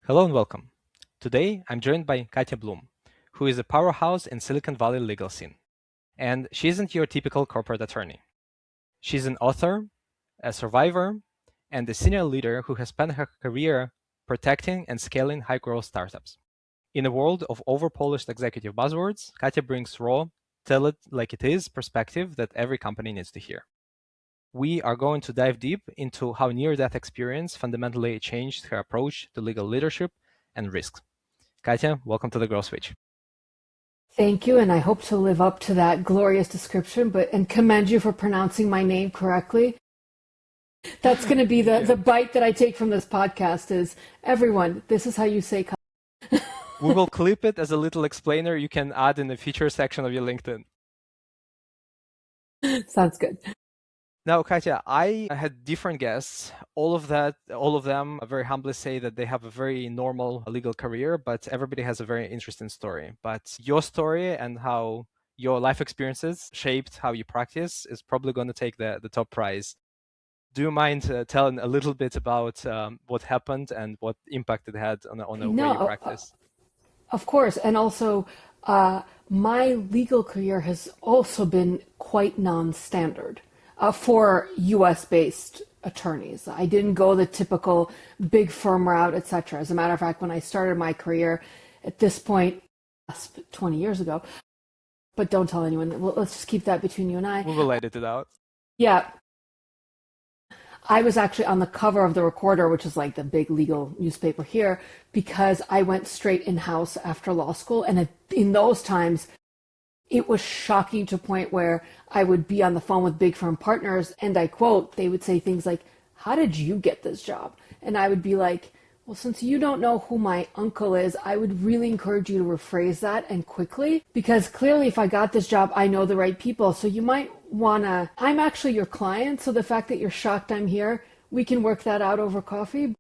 Hello and welcome. Today, I'm joined by Katia Bloom, who is a powerhouse in Silicon Valley legal scene. And she isn't your typical corporate attorney. She's an author, a survivor, and a senior leader who has spent her career protecting and scaling high-growth startups. In a world of over-polished executive buzzwords, Katia brings raw, tell it like it is perspective that every company needs to hear. We are going to dive deep into how near-death experience fundamentally changed her approach to legal leadership and risks. Katia, welcome to the Growth Switch. Thank you, and I hope to live up to that glorious description, and commend you for pronouncing my name correctly. That's going to be the bite that I take from this podcast is, everyone, this is how you say We will clip it as a little explainer you can add in the feature section of your LinkedIn. Sounds good. Now, Katia, I had different guests. All of them very humbly say that they have a very normal legal career, but everybody has a very interesting story. But your story and how your life experiences shaped how you practice is probably going to take the top prize. Do you mind telling a little bit about what happened and what impact it had on the way you practice? Of course. And also, my legal career has also been quite non-standard for US-based attorneys. I didn't go the typical big firm route, etc. As a matter of fact, when I started my career at this point, 20 years ago, but don't tell anyone. Well, let's just keep that between you and I. We will edit it out. Yeah. I was actually on the cover of the Recorder, which is like the big legal newspaper here, because I went straight in-house after law school. And in those times, it was shocking to a point where I would be on the phone with big firm partners, and I quote, they would say things like, "How did you get this job?" And I would be like, well, since you don't know who my uncle is, I would really encourage you to rephrase that and quickly, because clearly if I got this job, I know the right people. So you might wanna, I'm actually your client, so the fact that you're shocked I'm here, we can work that out over coffee.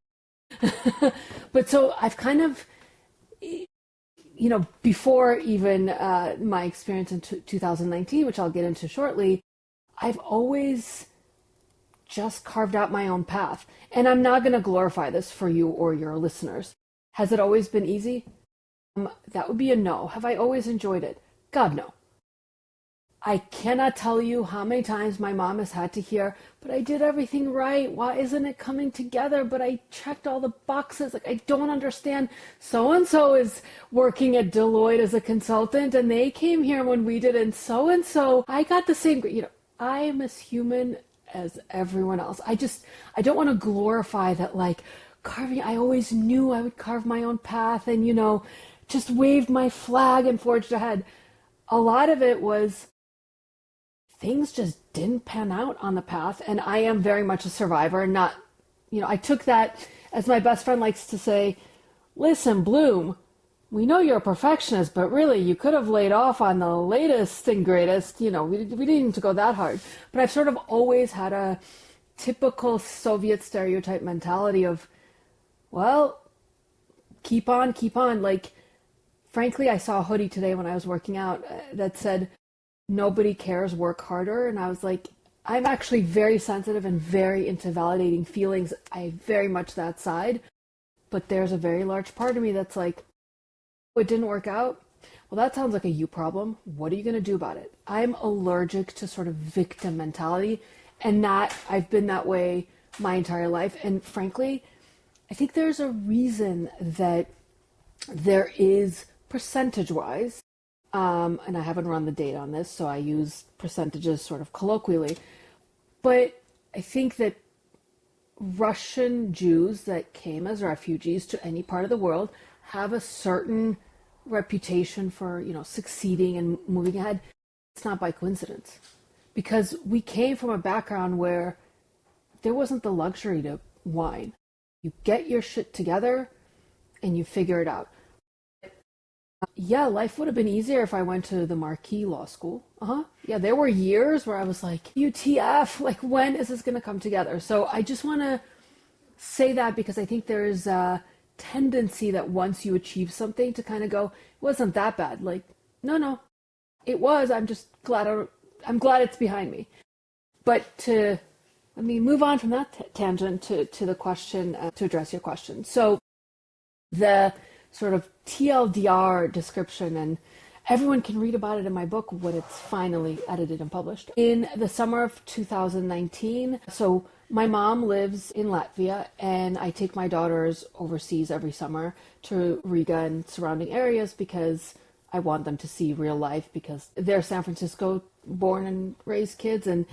But so I've kind of, before even my experience in 2019, which I'll get into shortly, I've always just carved out my own path. And I'm not going to glorify this for you or your listeners. Has it always been easy? That would be a no. Have I always enjoyed it? God, no. I cannot tell you how many times my mom has had to hear, but I did everything right. Why isn't it coming together? But I checked all the boxes. Like, I don't understand. So-and-so is working at Deloitte as a consultant, and they came here when we did, and so-and-so, I got the same, I am as human as everyone else. I don't want to glorify that, like, carving, I always knew I would carve my own path and, just waved my flag and forged ahead. A lot of it was things just didn't pan out on the path, and I am very much a survivor, and not, I took that, as my best friend likes to say, listen, Bloom, we know you're a perfectionist, but really you could have laid off on the latest and greatest, we didn't need to go that hard. But I've sort of always had a typical Soviet stereotype mentality of, well, keep on. Like, frankly, I saw a hoodie today when I was working out that said, nobody cares, work harder. And I was like, I'm actually very sensitive and very into validating feelings. I very much that side. But there's a very large part of me that's like, it didn't work out. Well, that sounds like a you problem. What are you going to do about it? I'm allergic to sort of victim mentality, and that I've been that way my entire life. And frankly, I think there's a reason that there is percentage-wise, and I haven't run the data on this, so I use percentages sort of colloquially, but I think that Russian Jews that came as refugees to any part of the world have a certain reputation for, succeeding and moving ahead. It's not by coincidence, because we came from a background where there wasn't the luxury to whine. You get your shit together and you figure it out. Yeah, life would have been easier if I went to the Marquis Law School. Yeah, there were years where I was like, UTF, like, when is this going to come together? So I just want to say that because I think there's a tendency that once you achieve something to kind of go, it wasn't that bad. Like, no, it was. I'm just glad I'm glad it's behind me. But let me move on from that tangent to the question, to address your question. So The sort of TLDR description, and everyone can read about it in my book when it's finally edited and published. In the summer of 2019, so my mom lives in Latvia, and I take my daughters overseas every summer to Riga and surrounding areas because I want them to see real life, because they're San Francisco born and raised kids, and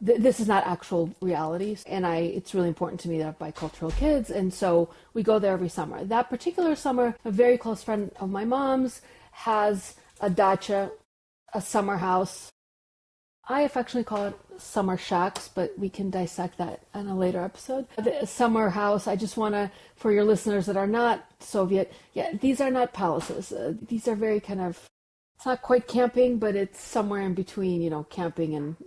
this is not actual reality. And it's really important to me that I have bicultural kids, and so we go there every summer. That particular summer, a very close friend of my mom's has a dacha, a summer house. I affectionately call it summer shacks, but we can dissect that in a later episode. The summer house, I just want to, for your listeners that are not Soviet, these are not palaces. These are very kind of, it's not quite camping, but it's somewhere in between, camping and,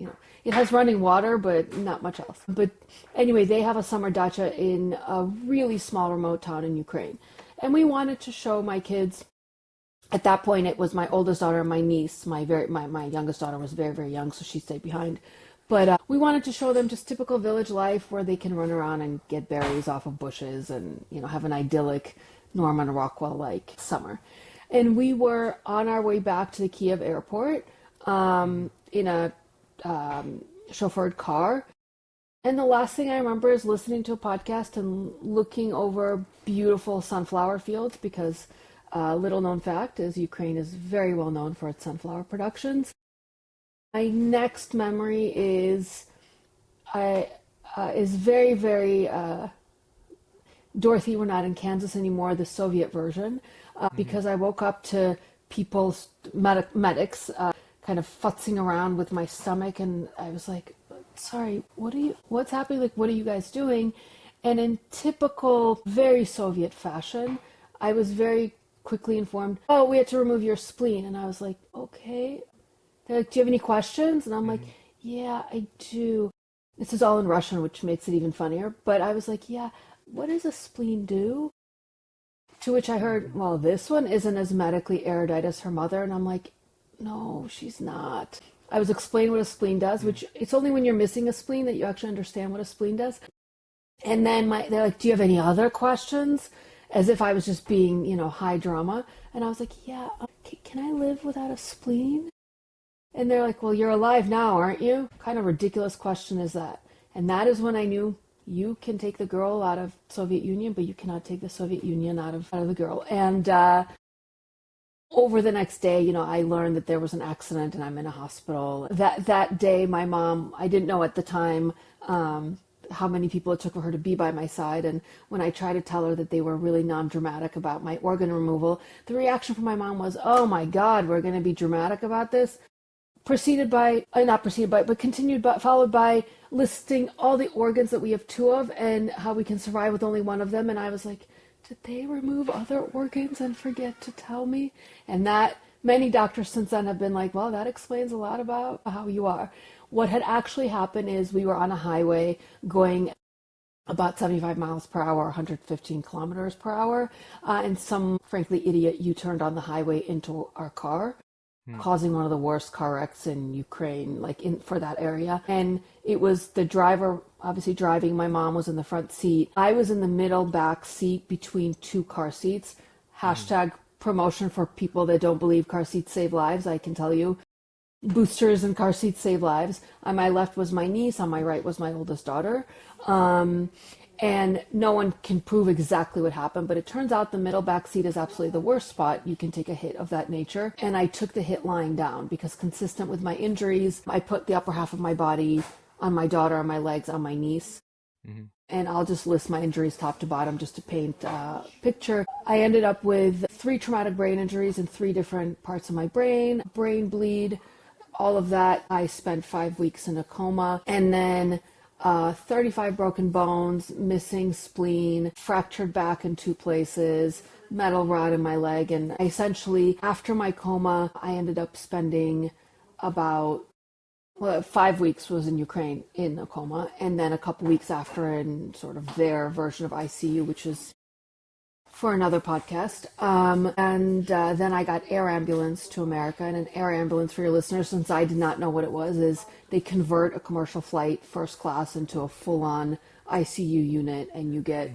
it has running water, but not much else. But anyway, they have a summer dacha in a really small remote town in Ukraine. And we wanted to show my kids. At that point, it was my oldest daughter and my niece. My youngest daughter was very, very young, so she stayed behind. But we wanted to show them just typical village life where they can run around and get berries off of bushes and, have an idyllic Norman Rockwell-like summer. And we were on our way back to the Kiev airport in a chauffeured car. And the last thing I remember is listening to a podcast and looking over beautiful sunflower fields, because little known fact is Ukraine is very well known for its sunflower productions. My next memory is very, very Dorothy, we're not in Kansas anymore, the Soviet version, because I woke up to people's medics kind of futzing around with my stomach, and I was like, sorry, what's happening? Like, what are you guys doing? And in typical, very Soviet fashion, I was very quickly informed, oh, we had to remove your spleen. And I was like, okay. They're like, do you have any questions? And I'm like, yeah, I do. This is all in Russian, which makes it even funnier. But I was like, yeah, what does a spleen do? To which I heard, well, this one isn't as medically erudite as her mother. And I'm like, no, she's not. I was explaining what a spleen does, which it's only when you're missing a spleen that you actually understand what a spleen does. And then they're like, do you have any other questions? As if I was just being, high drama. And I was like, yeah, can I live without a spleen? And they're like, well, you're alive now, aren't you? What kind of ridiculous question is that? And that is when I knew you can take the girl out of Soviet Union, but you cannot take the Soviet Union out of the girl. And over the next day, I learned that there was an accident and I'm in a hospital. That day, my mom, I didn't know at the time how many people it took for her to be by my side. And when I tried to tell her that they were really non-dramatic about my organ removal, the reaction from my mom was, oh my God, we're going to be dramatic about this. Followed by listing all the organs that we have two of and how we can survive with only one of them. And I was like, did they remove other organs and forget to tell me? And that many doctors since then have been like, well, that explains a lot about how you are. What had actually happened is we were on a highway going about 75 miles per hour, 115 kilometers per hour, and some, frankly, idiot U-turned on the highway into our car, causing one of the worst car wrecks in Ukraine, for that area. And it was the driver, obviously driving. My mom was in the front seat. I was in the middle back seat between two car seats. Hashtag promotion for people that don't believe car seats save lives, I can tell you. Boosters and car seats save lives. On my left was my niece. On my right was my oldest daughter. And no one can prove exactly what happened, but it turns out the middle back seat is absolutely the worst spot you can take a hit of that nature. And I took the hit lying down because, consistent with my injuries, I put the upper half of my body on my daughter, on my legs, on my niece. And I'll just list my injuries top to bottom just to paint a picture. I ended up with 3 traumatic brain injuries in 3 different parts of my brain bleed, all of that. I spent 5 weeks in a coma, and then 35 broken bones, missing spleen, fractured back in 2 places, metal rod in my leg. And essentially, after my coma, I ended up spending about 5 weeks was in Ukraine in a coma, and then a couple weeks after in sort of their version of ICU, which is for another podcast. Then I got air ambulance to America. And an air ambulance, for your listeners, since I did not know what it was, is they convert a commercial flight first class into a full-on ICU unit, and you get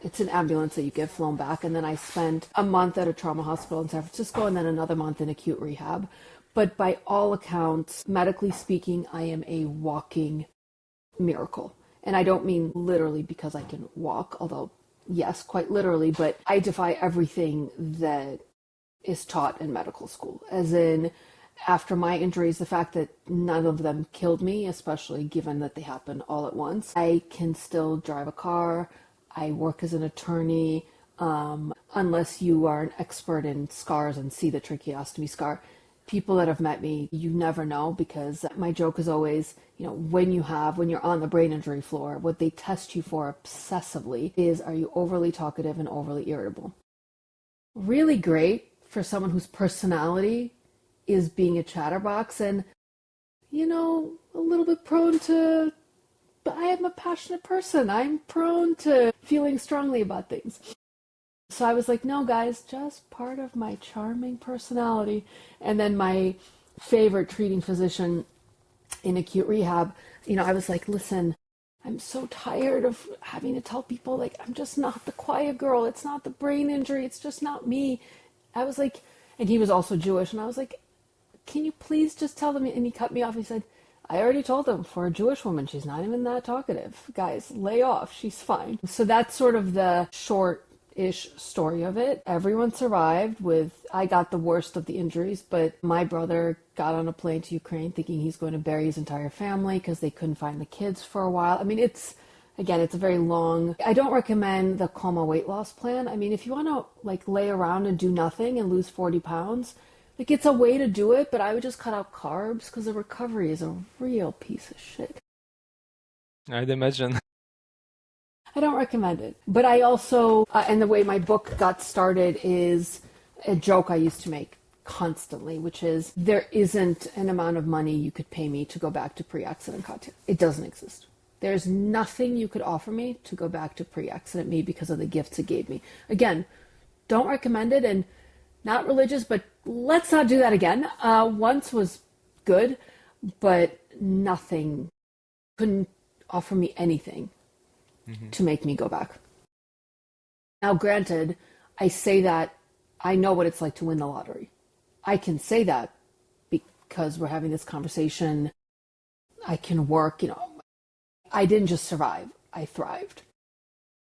It's an ambulance that you get flown back. And then I spent a month at a trauma hospital in San Francisco and then another month in acute rehab. But by all accounts, medically speaking, I am a walking miracle. And I don't mean literally because I can walk, although yes, quite literally, but I defy everything that is taught in medical school. As in, after my injuries, the fact that none of them killed me, especially given that they happened all at once, I can still drive a car. I work as an attorney. Unless you are an expert in scars and see the tracheostomy scar, people that have met me, you never know, because my joke is always, when you're on the brain injury floor, what they test you for obsessively is, are you overly talkative and overly irritable? Really great for someone whose personality is being a chatterbox and, a little bit prone to, but I am a passionate person. I'm prone to feeling strongly about things. So I was like, no, guys, just part of my charming personality. And then my favorite treating physician in acute rehab, I was like, listen, I'm so tired of having to tell people, like, I'm just not the quiet girl. It's not the brain injury. It's just not me. I was like, and he was also Jewish. And I was like, can you please just tell them? And he cut me off. He said, I already told them, for a Jewish woman, she's not even that talkative. Guys, lay off. She's fine. So that's sort of the short-ish story of it. Everyone survived I got the worst of the injuries, but my brother got on a plane to Ukraine thinking he's going to bury his entire family because they couldn't find the kids for a while. I mean, it's a very long, I don't recommend the coma weight loss plan. I mean, if you want to lay around and do nothing and lose 40 pounds, it's a way to do it, but I would just cut out carbs because the recovery is a real piece of shit. I'd imagine. I don't recommend it. But I also, and the way my book got started is a joke I used to make constantly, which is, there isn't an amount of money you could pay me to go back to pre-accident Katia. It doesn't exist. There's nothing you could offer me to go back to pre-accident me because of the gifts it gave me. Again, don't recommend it, and not religious, but let's not do that again. Once was good, but nothing, couldn't offer me anything to make me go back. Now, granted, I say that I know what it's like to win the lottery. I can say that because we're having this conversation. I can work, I didn't just survive, I thrived,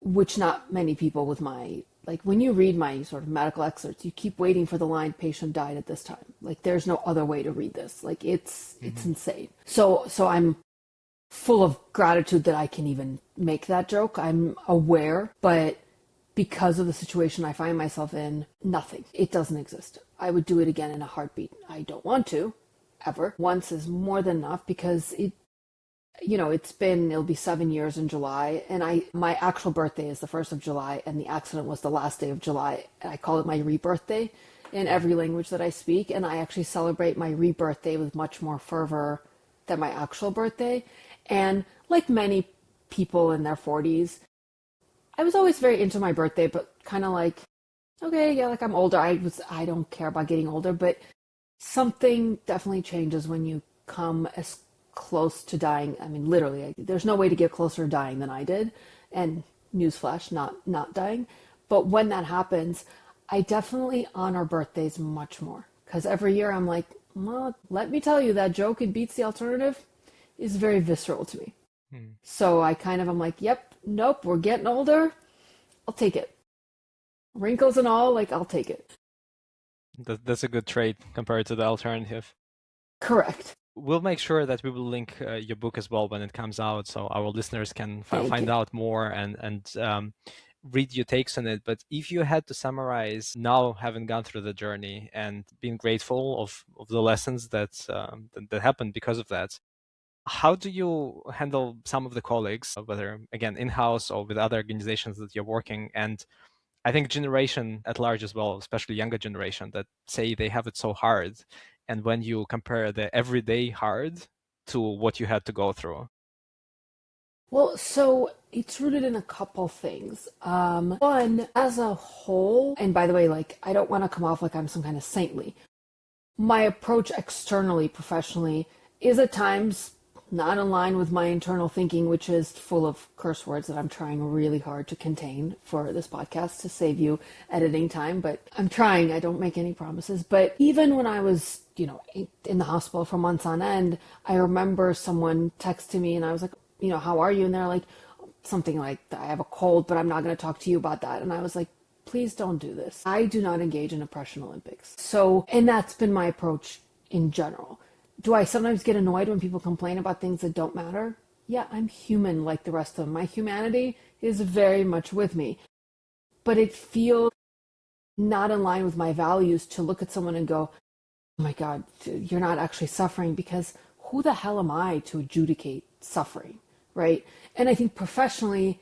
which not many people with my, when you read my sort of medical excerpts, you keep waiting for the line, patient died at this time. There's no other way to read this. It's insane. So I'm full of gratitude that I can even make that joke. I'm aware, but because of the situation I find myself in, nothing. It doesn't exist. I would do it again in a heartbeat. I don't want to, ever. Once is more than enough because it'll be 7 years in July, and my actual birthday is the 1st of July, and the accident was the last day of July. I call it my rebirth day in every language that I speak, and I actually celebrate my rebirth day with much more fervor than my actual birthday. And like many people in their 40s, I was always very into my birthday, but kind of okay, yeah, I'm older. I don't care about getting older, but something definitely changes when you come as close to dying. I mean, literally, there's no way to get closer to dying than I did. And newsflash, not dying. But when that happens, I definitely honor birthdays much more. Because every year I'm like, well, let me tell you, that joke, it beats the alternative, is very visceral to me. So I'm like, yep, nope, we're getting older. I'll take it. Wrinkles and all, I'll take it. That's a good trait compared to the alternative. Correct. We'll make sure that we will link your book as well when it comes out, so our listeners can find out more and read your takes on it. But if you had to summarize, now having gone through the journey and being grateful of the lessons that happened because of that, how do you handle some of the colleagues, whether again in-house or with other organizations that you're working, and I think generation at large as well, especially younger generation, that say they have it so hard, and when you compare the everyday hard to what you had to go through? Well, so it's rooted in a couple things. One, as a whole, and by the way, I don't want to come off like I'm some kind of saintly. My approach externally, professionally, is at times not in line with my internal thinking, which is full of curse words that I'm trying really hard to contain for this podcast to save you editing time. But I'm trying. I don't make any promises. But even when I was, in the hospital for months on end, I remember someone texted me and I was like, how are you? And they're like, something like, I have a cold, but I'm not going to talk to you about that. And I was like, please don't do this. I do not engage in oppression Olympics. So, and that's been my approach in general. Do I sometimes get annoyed when people complain about things that don't matter? Yeah, I'm human like the rest of them. My humanity is very much with me. But it feels not in line with my values to look at someone and go, oh my God, you're not actually suffering, because who the hell am I to adjudicate suffering, right? And I think professionally,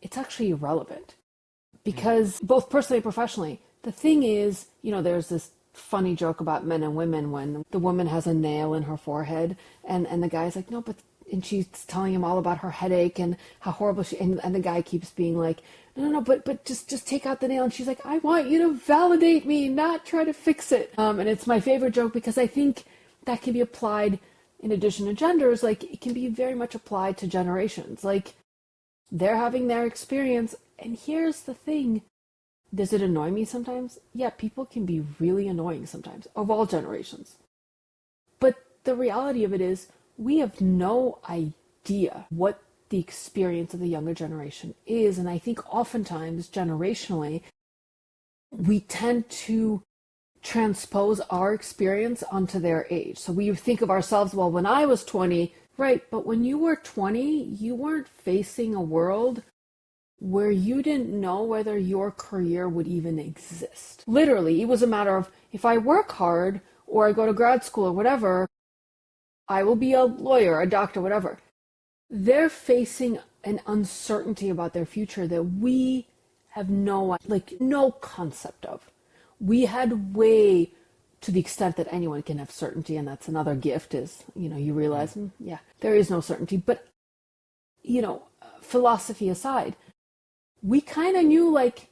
it's actually irrelevant, because both personally and professionally, the thing is, there's this funny joke about men and women when the woman has a nail in her forehead and the guy's like, no, but, and she's telling him all about her headache and how horrible she, and the guy keeps being like, no, but just take out the nail. And she's like, I want you to validate me, not try to fix it. And it's my favorite joke because I think that can be applied in addition to genders. Like, it can be very much applied to generations. Like, they're having their experience. And here's the thing. Does it annoy me sometimes? Yeah, people can be really annoying sometimes, of all generations. But the reality of it is, we have no idea what the experience of the younger generation is. And I think oftentimes, generationally, we tend to transpose our experience onto their age. So we think of ourselves, well, when I was 20, right, but when you were 20, you weren't facing a world where you didn't know whether your career would even exist. Literally, it was a matter of, if I work hard or I go to grad school or whatever, I will be a lawyer, a doctor, whatever. They're facing an uncertainty about their future that we have no concept of. We had way, to the extent that anyone can have certainty, and that's another gift, is, you realize, yeah, there is no certainty. But, philosophy aside, we kind of knew, like,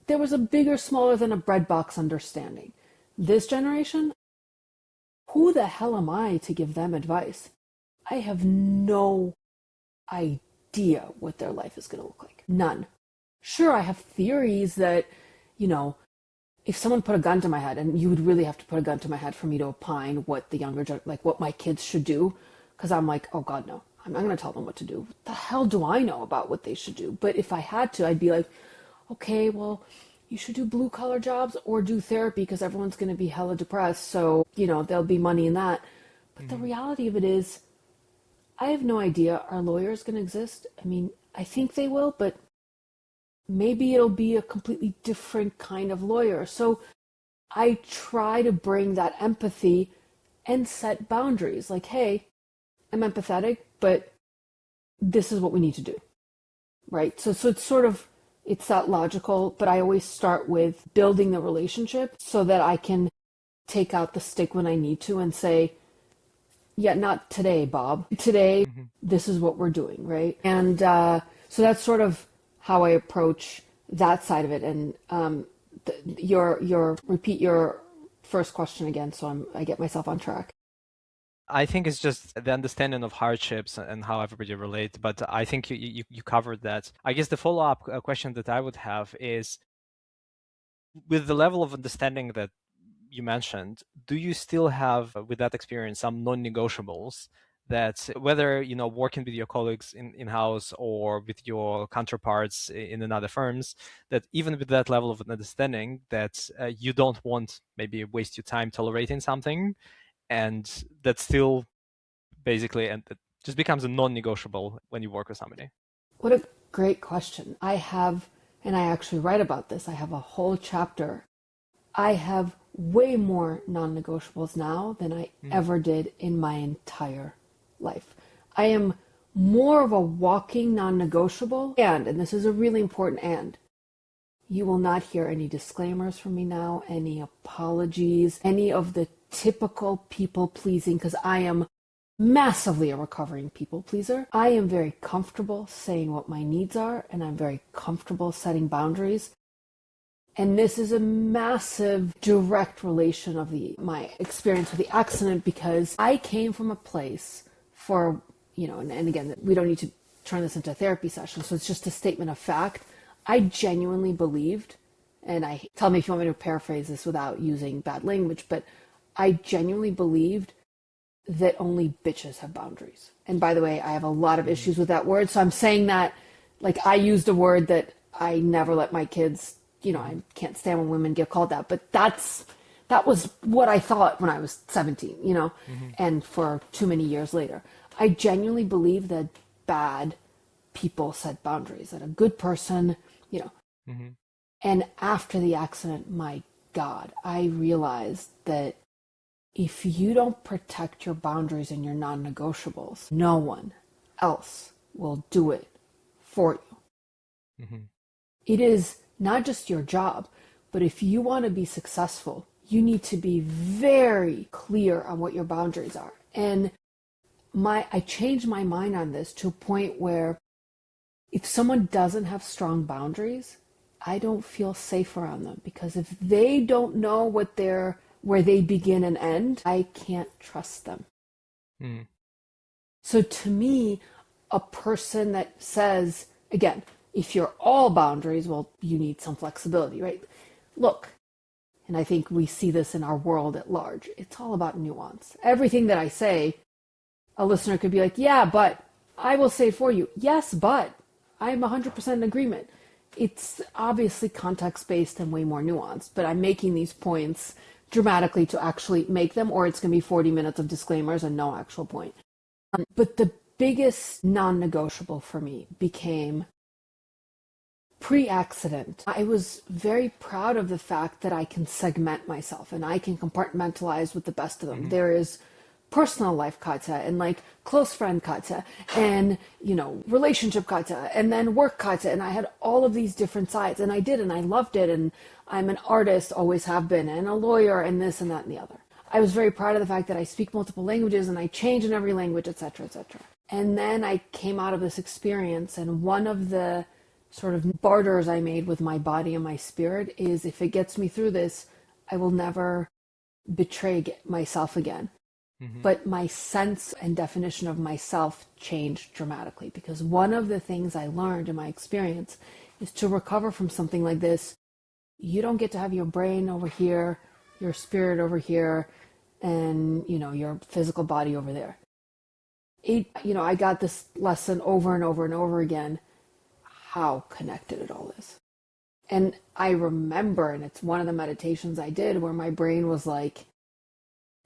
there was a bigger, smaller than a breadbox understanding. This generation, who the hell am I to give them advice? I have no idea what their life is going to look like. None. Sure, I have theories that, if someone put a gun to my head, and you would really have to put a gun to my head for me to opine what what my kids should do, because I'm like, oh God, no. I'm not going to tell them what to do. What the hell do I know about what they should do? But if I had to, I'd be like, okay, well, you should do blue collar jobs or do therapy, because everyone's going to be hella depressed. So, there'll be money in that. But the reality of it is, I have no idea. Are lawyers going to exist? I mean, I think they will, but maybe it'll be a completely different kind of lawyer. So I try to bring that empathy and set boundaries. Like, hey, I'm empathetic, but this is what we need to do, right? So it's sort of, it's that logical, but I always start with building the relationship so that I can take out the stick when I need to and say, yeah, not today, Bob. Today, this is what we're doing, right? And so that's sort of how I approach that side of it. And repeat your first question again, so I get myself on track. I think it's just the understanding of hardships and how everybody relates, but I think you covered that. I guess the follow-up question that I would have is, with the level of understanding that you mentioned, do you still have, with that experience, some non-negotiables that, whether, working with your colleagues in-house or with your counterparts in another firms, that even with that level of understanding, that you don't want maybe waste your time tolerating something, and that still basically, and it just becomes a non-negotiable when you work with somebody? What a great question. I have, and I actually write about this, I have a whole chapter. I have way more non-negotiables now than I ever did in my entire life. I am more of a walking non-negotiable, and this is a really important and, you will not hear any disclaimers from me now, any apologies, any of the typical people pleasing, because I am massively a recovering people pleaser. I am very comfortable saying what my needs are, and I'm very comfortable setting boundaries. And this is a massive direct relation of my experience with the accident, because I came from a place for, and again, we don't need to turn this into a therapy session. So it's just a statement of fact. I genuinely believed, and tell me if you want me to paraphrase this without using bad language, but I genuinely believed that only bitches have boundaries. And by the way, I have a lot of issues with that word. So I'm saying that, like, I used a word that I never let my kids, I can't stand when women get called that, but that was what I thought when I was 17, and for too many years later. I genuinely believe that bad people set boundaries, that a good person, and after the accident, my God, I realized that if you don't protect your boundaries and your non-negotiables, no one else will do it for you. It is not just your job, but if you want to be successful, you need to be very clear on what your boundaries are. And I changed my mind on this to a point where if someone doesn't have strong boundaries, I don't feel safe around them, because if they don't know where they begin and end, I can't trust them. So to me, a person that says, again, if you're all boundaries, well, you need some flexibility, right? Look, and I think we see this in our world at large, it's all about nuance. Everything that I say, a listener could be like, yeah, but I will say it for you. Yes, but I'm 100% in agreement. It's obviously context-based and way more nuanced, but I'm making these points dramatically to actually make them, or it's going to be 40 minutes of disclaimers and no actual point. But the biggest non-negotiable for me became pre-accident. I was very proud of the fact that I can segment myself and I can compartmentalize with the best of them. There is personal life Katia and like close friend Katia and, relationship Katia and then work Katia. And I had all of these different sides, and I did, and I loved it. And I'm an artist, always have been, and a lawyer, and this and that and the other. I was very proud of the fact that I speak multiple languages and I change in every language, etc., etc. And then I came out of this experience, and one of the sort of barters I made with my body and my spirit is, if it gets me through this, I will never betray myself again. But my sense and definition of myself changed dramatically, because one of the things I learned in my experience is to recover from something like this, you don't get to have your brain over here, your spirit over here, and, your physical body over there. I got this lesson over and over and over again, how connected it all is. And I remember, and it's one of the meditations I did, where my brain was like,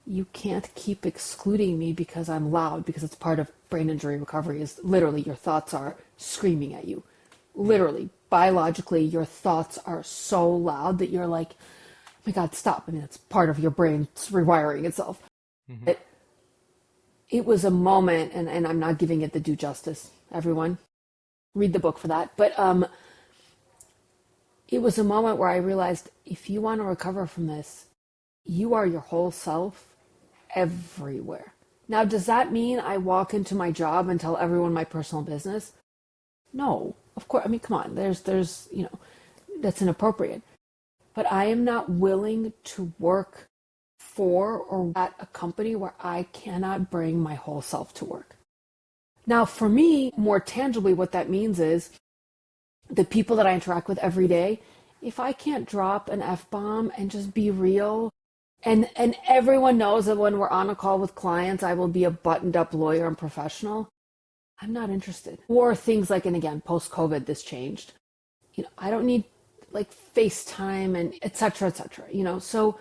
you can't keep excluding me because I'm loud, because it's part of brain injury recovery, is literally your thoughts are screaming at you. Literally, biologically, your thoughts are so loud that you're like, oh my God, stop. I mean, it's part of your brain rewiring itself. It was a moment, and I'm not giving it the due justice, everyone. Read the book for that. But it was a moment where I realized, if you want to recover from this, you are your whole self everywhere. Now, does that mean I walk into my job and tell everyone my personal business? No, of course. I mean, come on, there's, that's inappropriate. But I am not willing to work for or at a company where I cannot bring my whole self to work. Now, for me, more tangibly, what that means is the people that I interact with every day, if I can't drop an F-bomb and just be real, and everyone knows that when we're on a call with clients, I will be a buttoned up lawyer and professional, I'm not interested. Or things like, and again, post-COVID, this changed. I don't need like FaceTime and et cetera, so,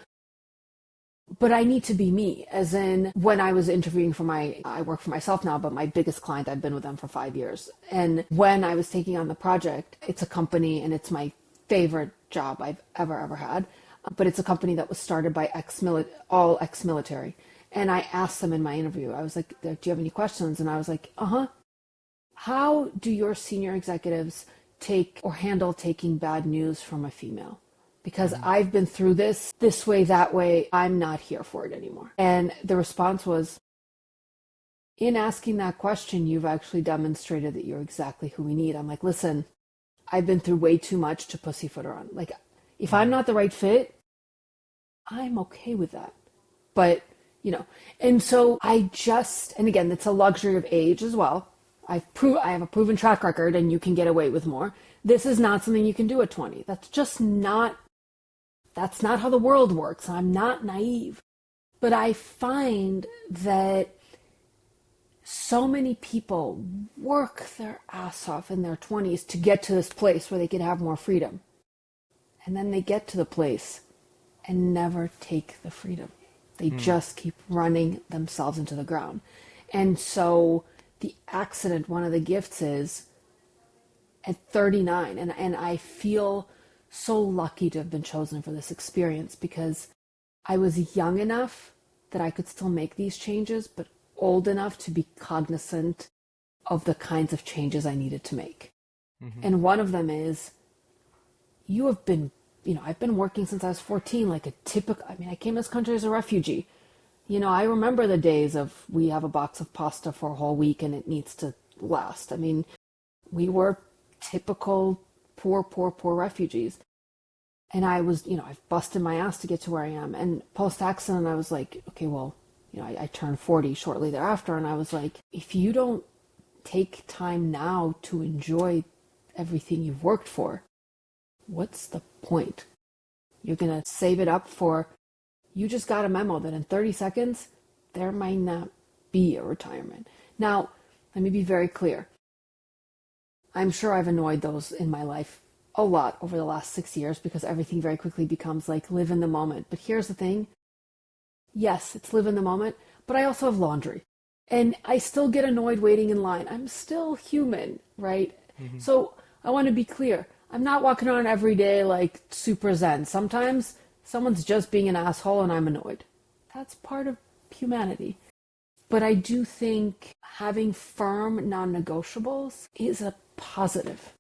but I need to be me, as in when I was interviewing I work for myself now, but my biggest client, I've been with them for 5 years. And when I was taking on the project, it's a company and it's my favorite job I've ever had. But it's a company that was started by all ex-military. And I asked them in my interview, I was like, do you have any questions? And I was like, how do your senior executives take or handle taking bad news from a female? Because I've been through this way, that way, I'm not here for it anymore. And the response was, in asking that question, you've actually demonstrated that you're exactly who we need. I'm like, listen, I've been through way too much to pussyfoot around. Like, if I'm not the right fit, I'm okay with that. But And so and again, it's a luxury of age as well. I have a proven track record, and you can get away with more. This is not something you can do at 20. That's not how the world works. I'm not naive. But I find that so many people work their ass off in their 20s to get to this place where they could have more freedom. And then they get to the place and never take the freedom. They just keep running themselves into the ground. And so the accident, one of the gifts is at 39, and I feel so lucky to have been chosen for this experience, because I was young enough that I could still make these changes, but old enough to be cognizant of the kinds of changes I needed to make. And one of them is, I've been working since I was 14, like I came to this country as a refugee. I remember the days of, we have a box of pasta for a whole week and it needs to last. I mean, we were typical poor refugees. And I was, I've busted my ass to get to where I am. And post-accident, I was like, okay, well, I turned 40 shortly thereafter. And I was like, if you don't take time now to enjoy everything you've worked for, what's the point? You're going to save it up for, you just got a memo that in 30 seconds, there might not be a retirement. Now, let me be very clear. I'm sure I've annoyed those in my life a lot over the last 6 years, because everything very quickly becomes like live in the moment. But here's the thing. Yes, it's live in the moment, but I also have laundry. And I still get annoyed waiting in line. I'm still human, right? So I want to be clear. I'm not walking around every day like super zen. Sometimes someone's just being an asshole and I'm annoyed. That's part of humanity. But I do think having firm non-negotiables is a positive.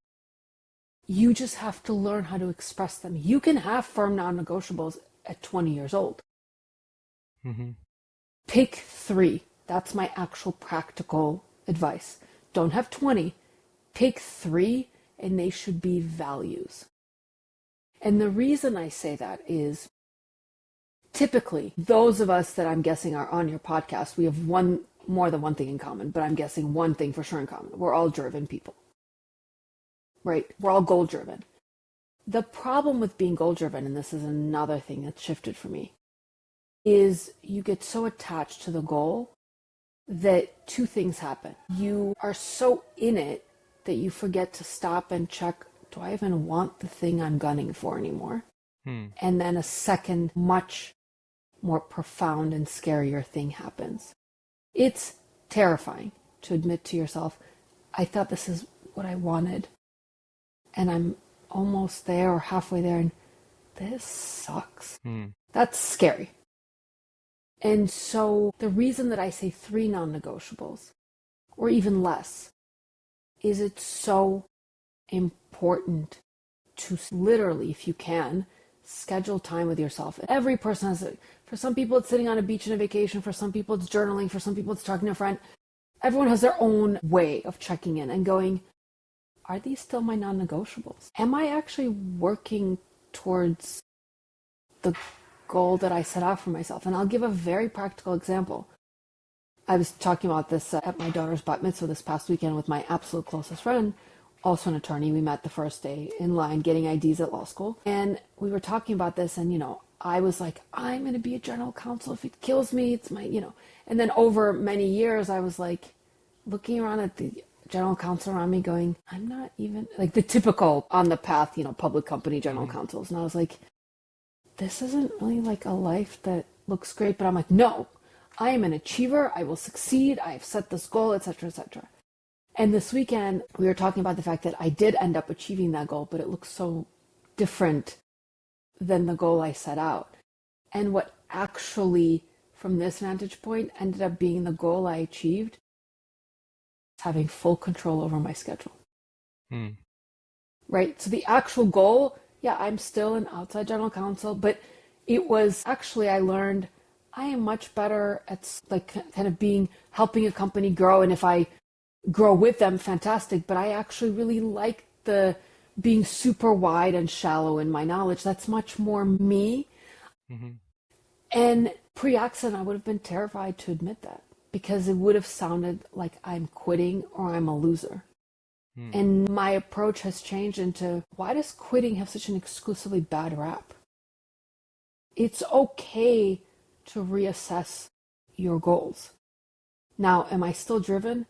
You just have to learn how to express them. You can have firm non-negotiables at 20 years old. Pick 3. That's my actual practical advice. Don't have 20. Pick 3, and they should be values. And the reason I say that is, typically, those of us that I'm guessing are on your podcast, we have more than one thing in common, but I'm guessing one thing for sure in common. We're all driven people. Right? We're all goal-driven. The problem with being goal-driven, and this is another thing that's shifted for me, is you get so attached to the goal that 2 things happen. You are so in it that you forget to stop and check, do I even want the thing I'm gunning for anymore? And then a second, much more profound and scarier thing happens. It's terrifying to admit to yourself, I thought this is what I wanted, and I'm almost there or halfway there, and this sucks. That's scary. And so the reason that I say 3 non-negotiables, or even less, is it's so important to literally, if you can, schedule time with yourself. Every person has it. For some people, it's sitting on a beach on a vacation. For some people, it's journaling. For some people, it's talking to a friend. Everyone has their own way of checking in and going, are these still my non-negotiables? Am I actually working towards the goal that I set out for myself? And I'll give a very practical example. I was talking about this at my daughter's bat mitzvah this past weekend with my absolute closest friend, also an attorney. We met the first day in line getting IDs at law school. And we were talking about this, and, I was like, I'm going to be a general counsel. If it kills me, it's my, And then over many years, I was like looking around at the general counsel around me going, I'm not even, like the typical on the path, public company general counsels. And I was like, this isn't really like a life that looks great. But I'm like, no, I am an achiever. I will succeed. I have set this goal, etc., etc. And this weekend, we were talking about the fact that I did end up achieving that goal, but it looks so different than the goal I set out. And what actually, from this vantage point, ended up being the goal I achieved, having full control over my schedule. Right? So the actual goal, yeah, I'm still an outside general counsel, but it was actually, I learned I am much better at like kind of helping a company grow. And if I grow with them, fantastic. But I actually really like the being super wide and shallow in my knowledge. That's much more me. And Pre-accident, I would have been terrified to admit that because it would have sounded like I'm quitting or I'm a loser. And my approach has changed into, why does quitting have such an exclusively bad rap? It's okay to reassess your goals. Now, am I still driven?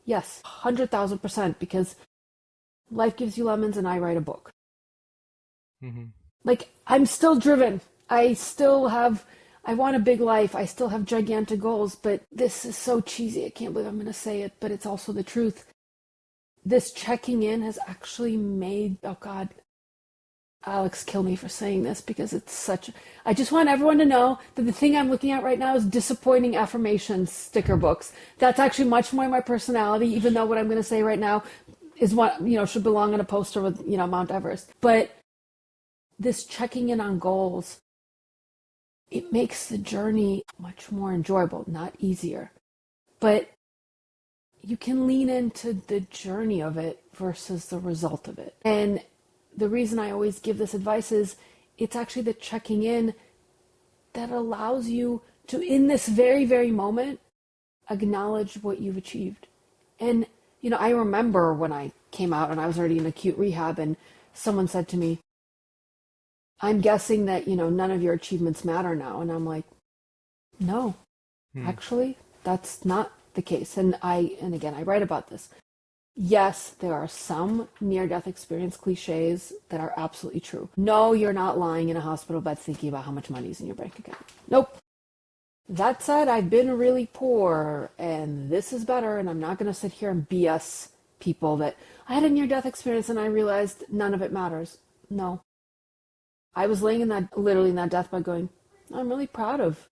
Yes, 100,000%, because life gives you lemons and I write a book. Like, I'm still driven. I want a big life. I still have gigantic goals, but this is so cheesy. I can't believe I'm going to say it, but it's also the truth. This checking in has actually made, oh God, Alex, kill me for saying this because it's I just want everyone to know that the thing I'm looking at right now is disappointing affirmations sticker books. That's actually much more my personality, even though what I'm going to say right now is what, should belong on a poster with, Mount Everest. But this checking in on goals, it makes the journey much more enjoyable, not easier. But you can lean into the journey of it versus the result of it. And the reason I always give this advice is it's actually the checking in that allows you to, in this very, very moment, acknowledge what you've achieved. And, I remember when I came out and I was already in acute rehab and someone said to me, I'm guessing that, none of your achievements matter now. And I'm like, no, actually, that's not the case. And again, I write about this. Yes, there are some near-death experience cliches that are absolutely true. No, you're not lying in a hospital bed thinking about how much money is in your bank account. Nope. That said, I've been really poor and this is better, and I'm not going to sit here and BS people that I had a near-death experience and I realized none of it matters. No. I was laying literally in that deathbed going, I'm really proud of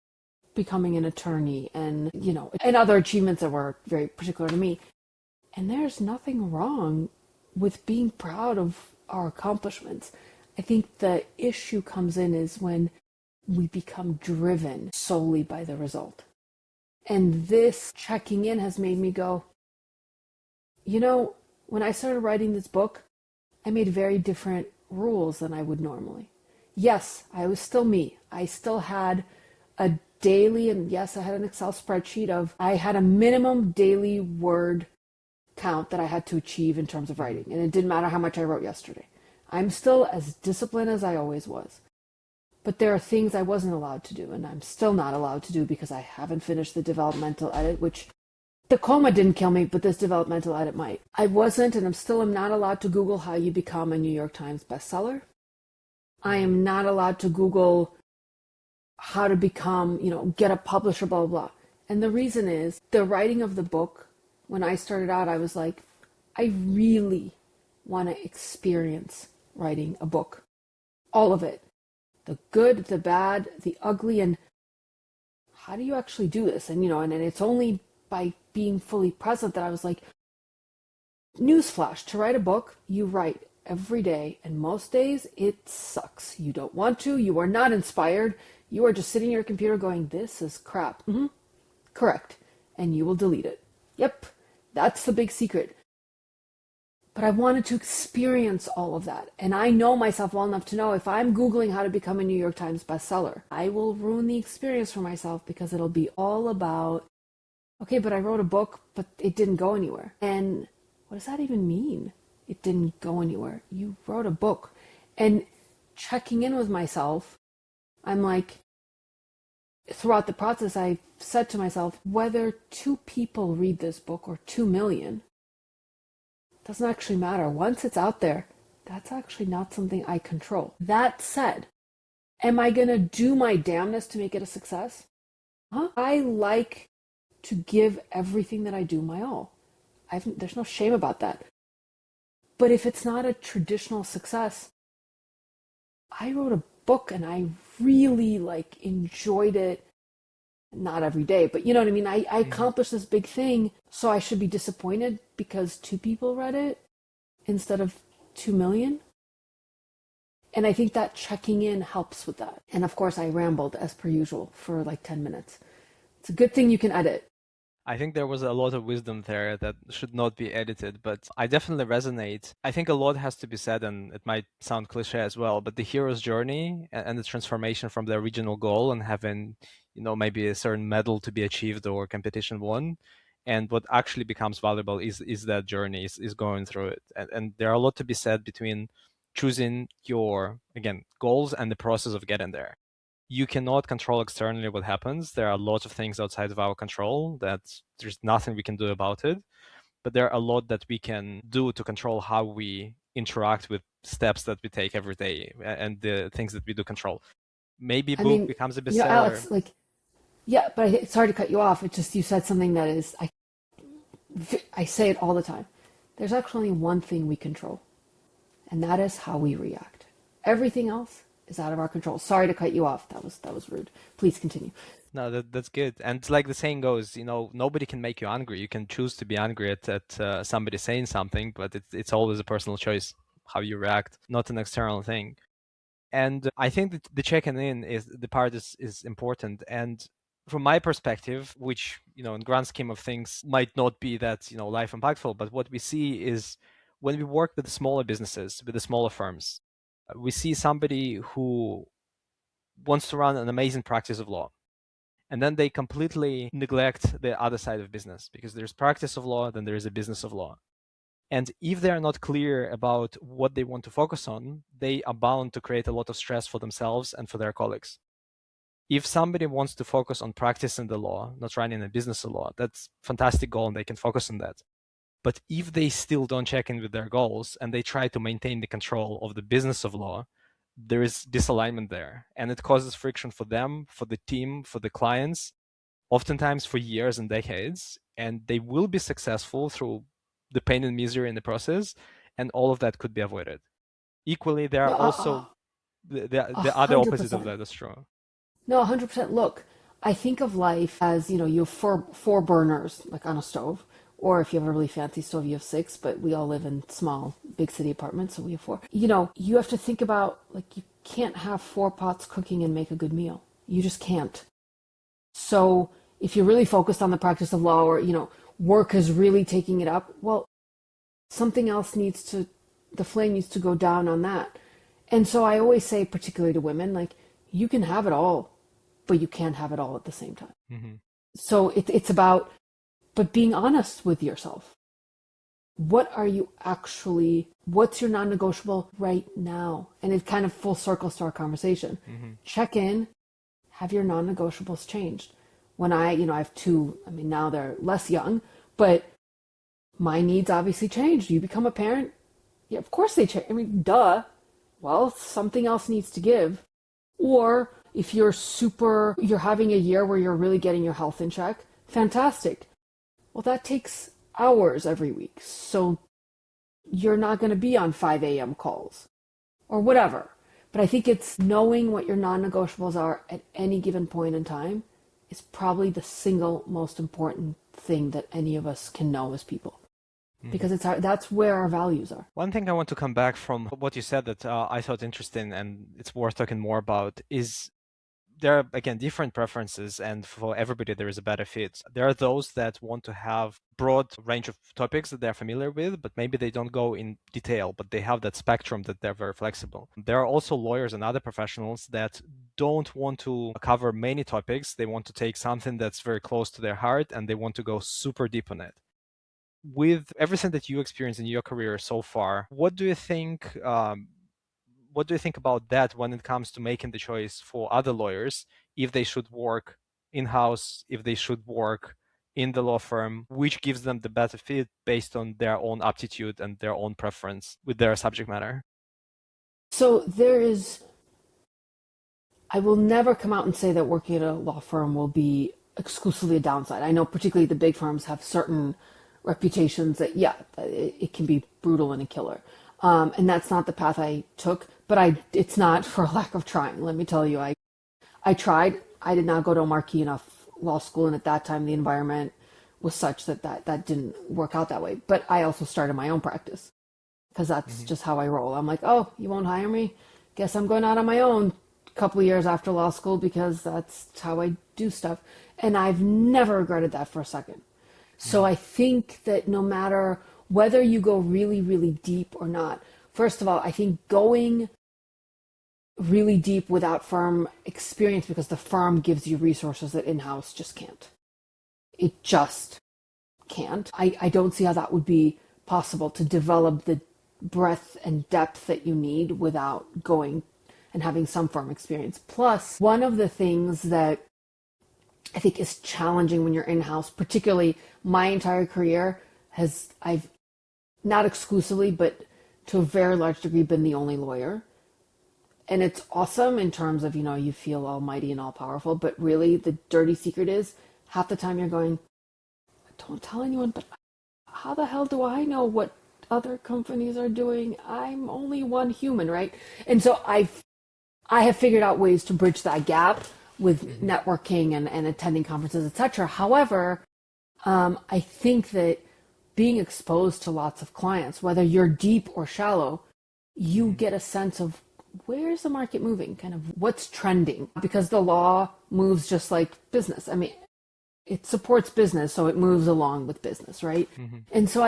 becoming an attorney and, and other achievements that were very particular to me. And there's nothing wrong with being proud of our accomplishments. I think the issue comes in is when we become driven solely by the result. And this checking in has made me go, when I started writing this book, I made very different rules than I would normally. Yes, I was still me. I still had a daily, and yes, I had an Excel spreadsheet I had a minimum daily word count that I had to achieve in terms of writing. And it didn't matter how much I wrote yesterday. I'm still as disciplined as I always was. But there are things I wasn't allowed to do, and I'm still not allowed to do because I haven't finished the developmental edit, which the coma didn't kill me, but this developmental edit might. I wasn't, and I'm not allowed to Google how you become a New York Times bestseller. I am not allowed to Google how to become, get a publisher, blah, blah, blah. And the reason is the writing of the book. When I started out, I was like, I really want to experience writing a book. All of it. The good, the bad, the ugly, and how do you actually do this? And, and it's only by being fully present that I was like, newsflash, to write a book, you write every day, and most days it sucks. You don't want to, you are not inspired, you are just sitting at your computer going, this is crap. Correct. And you will delete it. Yep. That's the big secret. But I wanted to experience all of that. And I know myself well enough to know if I'm Googling how to become a New York Times bestseller, I will ruin the experience for myself because it'll be all about, okay, but I wrote a book, but it didn't go anywhere. And what does that even mean? It didn't go anywhere. You wrote a book. And checking in with myself, I'm like, throughout the process, I said to myself, whether 2 people read this book or 2 million, doesn't actually matter. Once it's out there, that's actually not something I control. That said, am I going to do my damnedest to make it a success? I like to give everything that I do my all. There's no shame about that. But if it's not a traditional success, I wrote a book and I really enjoyed it. Not every day, but you know what I mean? I accomplished this big thing, so I should be disappointed because 2 people read it instead of 2 million. And I think that checking in helps with that. And of course, I rambled as per usual for 10 minutes. It's a good thing you can edit. I think there was a lot of wisdom there that should not be edited, but I definitely resonate. I think a lot has to be said, and it might sound cliche as well, but the hero's journey and the transformation from the original goal and having, maybe a certain medal to be achieved or competition won, and what actually becomes valuable is that journey, is going through it. And there are a lot to be said between choosing your, again, goals and the process of getting there. You cannot control externally what happens. There are lots of things outside of our control that there's nothing we can do about it. But there are a lot that we can do to control how we interact with steps that we take every day and the things that we do control. Maybe I book mean, becomes a bestseller. Alex, like, yeah, but sorry to cut you off. It's just you said something that is, I say it all the time. There's actually one thing we control, and that is how we react. Everything else is out of our control. Sorry to cut you off. That was rude. Please continue. No, that's good. And like the saying goes, nobody can make you angry. You can choose to be angry at somebody saying something, but it's always a personal choice how you react, not an external thing. And I think that the checking in is the part is important. And from my perspective, which, in grand scheme of things might not be that, life impactful, but what we see is when we work with smaller businesses, with the smaller firms, we see somebody who wants to run an amazing practice of law. And then they completely neglect the other side of business because there's practice of law, then there is a business of law. And if they are not clear about what they want to focus on, they are bound to create a lot of stress for themselves and for their colleagues. If somebody wants to focus on practicing the law, not running a business of law, that's a fantastic goal and they can focus on that. But if they still don't check in with their goals and they try to maintain the control of the business of law, there is disalignment there. And it causes friction for them, for the team, for the clients, oftentimes for years and decades. And they will be successful through the pain and misery in the process. And all of that could be avoided. Equally, there are No, also the other hundred opposite of percent. that is true. No, 100%. Look, I think of life as, you have four burners, like on a stove, or if you have a really fancy stove, you have six, but we all live in small, big city apartments, so we have four. You have to think about, like, you can't have four pots cooking and make a good meal. You just can't. So if you're really focused on the practice of law or, work is really taking it up, well, something else the flame needs to go down on that. And so I always say, particularly to women, like, you can have it all, but you can't have it all at the same time. Mm-hmm. So it's about, but being honest with yourself. What's your non-negotiable right now? And it kind of full circles to our conversation. Mm-hmm. Check in, have your non-negotiables changed? When I have two, now they're less young, but my needs obviously changed. You become a parent, yeah, of course they change. Duh. Well, something else needs to give. Or if you're having a year where you're really getting your health in check, fantastic. Well, that takes hours every week. So you're not going to be on 5 a.m. calls or whatever. But I think it's knowing what your non-negotiables are at any given point in time is probably the single most important thing that any of us can know as people. Because that's where our values are. One thing I want to come back from what you said that I thought interesting and it's worth talking more about is there are, again, different preferences, and for everybody there is a better fit. There are those that want to have broad range of topics that they're familiar with, but maybe they don't go in detail, but they have that spectrum that they're very flexible. There are also lawyers and other professionals that don't want to cover many topics. They want to take something that's very close to their heart and they want to go super deep on it. With everything that you experienced in your career so far, what do you think about that when it comes to making the choice for other lawyers, if they should work in-house, if they should work in the law firm, which gives them the better fit based on their own aptitude and their own preference with their subject matter? So I will never come out and say that working at a law firm will be exclusively a downside. I know particularly the big firms have certain reputations that, yeah, it can be brutal and a killer. And that's not the path I took, but it's not for a lack of trying. Let me tell you, I tried. I did not go to a marquee enough law school, and at that time the environment was such that didn't work out that way. But I also started my own practice because that's just how I roll. I'm like, oh, you won't hire me? Guess I'm going out on my own a couple of years after law school because that's how I do stuff. And I've never regretted that for a second. So I think that no matter whether you go really, really deep or not, first of all, I think going really deep without firm experience, because the firm gives you resources that in-house just can't. It just can't. I don't see how that would be possible to develop the breadth and depth that you need without going and having some firm experience. Plus, one of the things that I think is challenging when you're in-house, particularly my entire career I've not exclusively, but to a very large degree been the only lawyer. And it's awesome in terms of, you feel almighty and all powerful, but really the dirty secret is half the time you're going, don't tell anyone, but how the hell do I know what other companies are doing? I'm only one human, right? And so I have figured out ways to bridge that gap with networking and attending conferences, etc. However, I think that being exposed to lots of clients, whether you're deep or shallow, you get a sense of where's the market moving, kind of what's trending, because the law moves just like business. I mean, it supports business, so it moves along with business, right? And so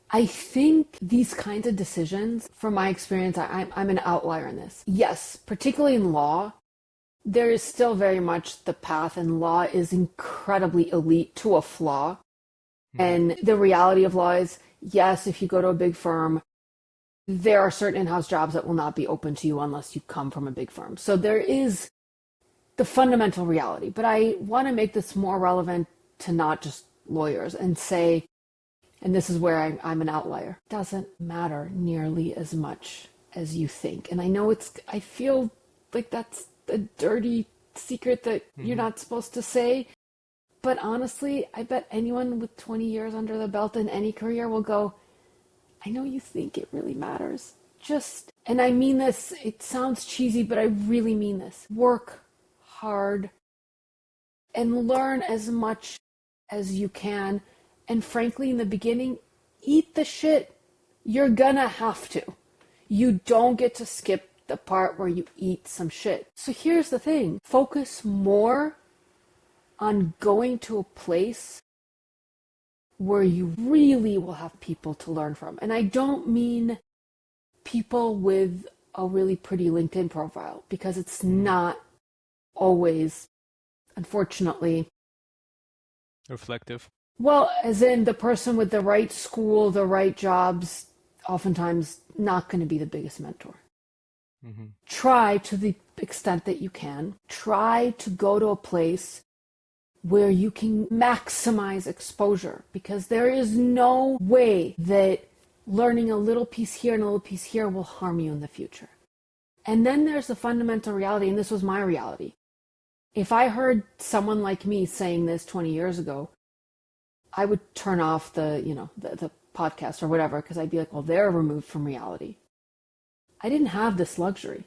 I think these kinds of decisions, from my experience, I'm an outlier in this. Yes, particularly in law, there is still very much the path, and law is incredibly elite to a flaw. And the reality of law is, yes, if you go to a big firm, there are certain in-house jobs that will not be open to you unless you come from a big firm. So there is the fundamental reality. But I want to make this more relevant to not just lawyers and say, and this is where I'm an outlier, it doesn't matter nearly as much as you think. And I know I feel like that's a dirty secret that you're not supposed to say. But honestly, I bet anyone with 20 years under the belt in any career will go, I know you think it really matters. And I mean this, it sounds cheesy, but I really mean this. Work hard and learn as much as you can. And frankly, in the beginning, eat the shit. You're gonna have to. You don't get to skip the part where you eat some shit. So here's the thing. Focus more on going to a place where you really will have people to learn from. And I don't mean people with a really pretty LinkedIn profile, because it's not always, unfortunately, reflective. Well, as in the person with the right school, the right jobs, oftentimes not going to be the biggest mentor. Try, to the extent that you can, try to go to a place where you can maximize exposure, because there is no way that learning a little piece here and a little piece here will harm you in the future. And then there's the fundamental reality, and this was my reality. If I heard someone like me saying this 20 years ago, I would turn off the podcast or whatever, because I'd be like, well, they're removed from reality. I didn't have this luxury.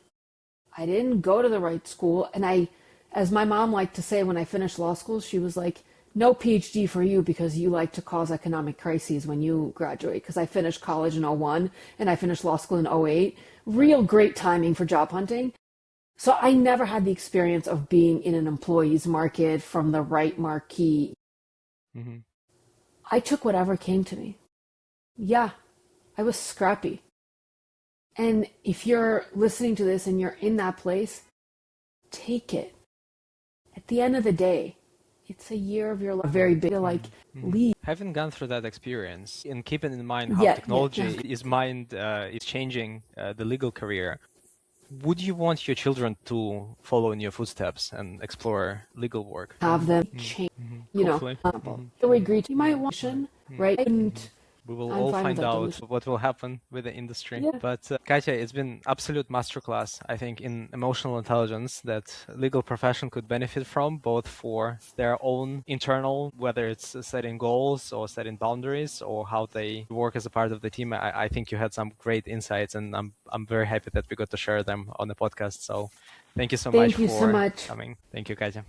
I didn't go to the right school. And as my mom liked to say when I finished law school, she was like, no PhD for you because you like to cause economic crises when you graduate. Because I finished college in '01 and I finished law school in '08. Real great timing for job hunting. So I never had the experience of being in an employee's market from the right marquee. I took whatever came to me. Yeah, I was scrappy. And if you're listening to this and you're in that place, take it. At the end of the day, it's a year of your life, very big, leave. Having gone through that experience and keeping in mind how technology is changing the legal career, would you want your children to follow in your footsteps and explore legal work? Have them change, the way greet, you might want, right? And we will all find out what will happen with the industry. Yeah. But Katia, it's been absolute masterclass, I think, in emotional intelligence that legal profession could benefit from, both for their own internal, whether it's setting goals or setting boundaries or how they work as a part of the team. I think you had some great insights, and I'm very happy that we got to share them on the podcast. So thank you so much for coming. Thank you, Katia.